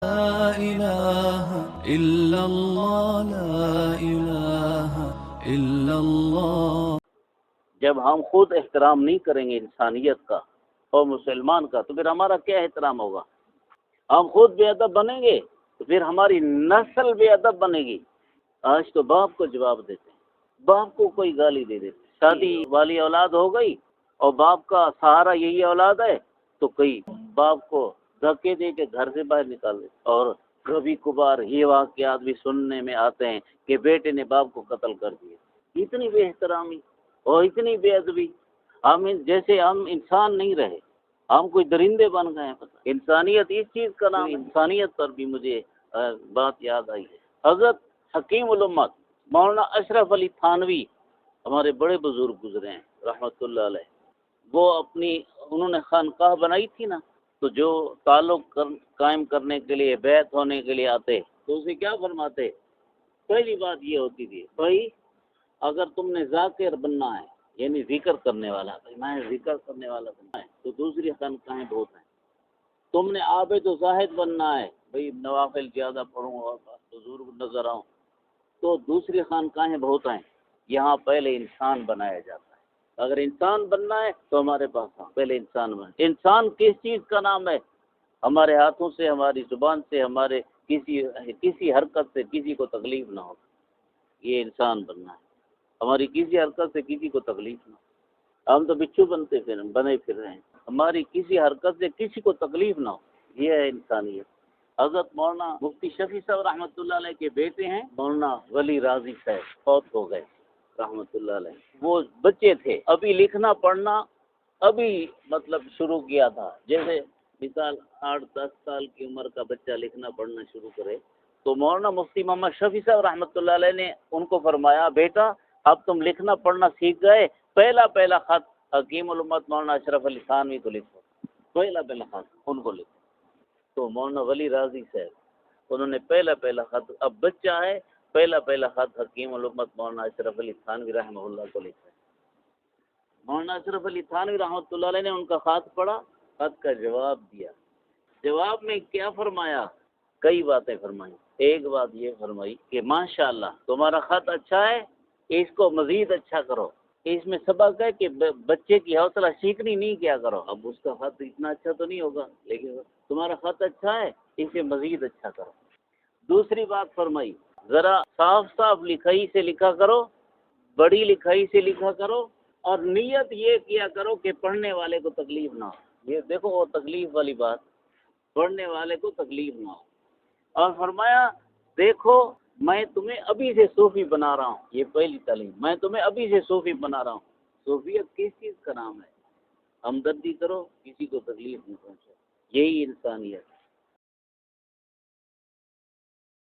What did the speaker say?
لا إله إلا الله لا إله إلا الله. جب ہم خود احترام نہیں کریں گے انسانیت کا اور مسلمان کا، تو پھر ہمارا کیا احترام ہوگا؟ ہم خود بے ادب بنیں گے تو پھر ہماری نسل بے ادب بنے گی۔ آج تو باپ کو جواب دیتے ہیں، باپ کو کوئی گالی دے دیتے، شادی والی اولاد ہو گئی اور باپ کا سہارا یہی اولاد ہے، تو کئی باپ کو دھکے دے کے گھر سے باہر نکال دیتے۔ اور کبھی کبھار یہ واقعات بھی سننے میں آتے ہیں کہ بیٹے نے باپ کو قتل کر دیا۔ اتنی بے احترامی اور اتنی بے ادبی، جیسے ہم انسان نہیں رہے، ہم کوئی درندے بن گئے ہیں۔ پتہ انسانیت اس چیز کا نام ہے۔ انسانیت پر بھی مجھے بات یاد آئی ہے۔ حضرت حکیم الامت مولانا اشرف علی تھانوی ہمارے بڑے بزرگ گزرے ہیں رحمۃ اللہ علیہ۔ وہ انہوں نے خانقاہ بنائی تھی نا، تو جو تعلق قائم کرنے کے لیے، بیعت ہونے کے لیے آتے تو اسے کیا فرماتے؟ پہلی بات یہ ہوتی تھی، بھائی اگر تم نے ذاکر بننا ہے، یعنی ذکر کرنے والا، بھائی میں ذکر کرنے والا بننا ہے، تو دوسری خانقاہیں بہت ہیں۔ تم نے عابد و زاہد بننا ہے، بھئی نوافل زیادہ پڑھوں اور بزرگ نظر آؤں، تو دوسری خانقاہیں بہت ہیں۔ یہاں پہلے انسان بنایا جاتا ہے۔ اگر انسان بننا ہے تو ہمارے پاس پہلے انسان بننا۔ انسان کس چیز کا نام ہے؟ ہمارے ہاتھوں سے، ہماری زبان سے، ہمارے کسی حرکت سے کسی کو تکلیف نہ ہو، یہ انسان بننا ہے۔ ہماری کسی حرکت سے کسی کو تکلیف نہ ہو۔ ہم تو بچھو بنے پھر رہے ہیں، ہماری کسی حرکت سے کسی کو تکلیف نہ ہو، یہ ہے انسانیت۔ حضرت مولانا مفتی شفیع صاحب رحمۃ اللہ علیہ کے بیٹے ہیں مولانا ولی راضی صاحب، فوت ہو گئے رحمۃ اللہ علیہ۔ وہ بچے تھے، ابھی لکھنا پڑھنا ابھی مطلب شروع کیا تھا۔ جیسے مثال 8-10 سال کی عمر کا بچہ لکھنا پڑھنا شروع کرے، تو مولانا مفتی محمد شفیع صاحب رحمۃ اللہ علیہ نے ان کو فرمایا، بیٹا اب تم لکھنا پڑھنا سیکھ گئے، پہلا خط حکیم الامت مولانا اشرف علی تھانوی کو لکھو، پہلا خط ان کو لکھو۔ تو مولانا ولی راضی صاحب انہوں نے پہلا خط، اب بچہ ہے، پہلا خط حکیم الامت مولانا اشرف علی تھانوی رحمہ اللہ کو لکھا۔ مولانا اشرف علی تھانوی رحمۃ اللہ علیہ نے ان کا خط پڑھا، خط کا جواب دیا۔ جواب میں کیا فرمایا؟ کئی باتیں فرمائی۔ ایک بات یہ فرمائی کہ ماشاءاللہ تمہارا خط اچھا ہے، اس کو مزید اچھا کرو۔ اس میں سبق ہے کہ بچے کی حوصلہ شکنی نہیں کیا کرو۔ اب اس کا خط اتنا اچھا تو نہیں ہوگا، لیکن تمہارا خط اچھا ہے، اسے مزید اچھا کرو۔ دوسری بات فرمائی، ذرا صاف لکھائی سے لکھا کرو، بڑی لکھائی سے لکھا کرو، اور نیت یہ کیا کرو کہ پڑھنے والے کو تکلیف نہ ہو۔ یہ دیکھو وہ تکلیف والی بات، پڑھنے والے کو تکلیف نہ ہو۔ اور فرمایا دیکھو میں تمہیں ابھی سے صوفی بنا رہا ہوں، یہ پہلی تعلیم، میں تمہیں ابھی سے صوفی بنا رہا ہوں۔ صوفیت کس چیز کا نام ہے؟ ہمدردی کرو، کسی کو تکلیف نہیں پہنچے، یہی انسانیت۔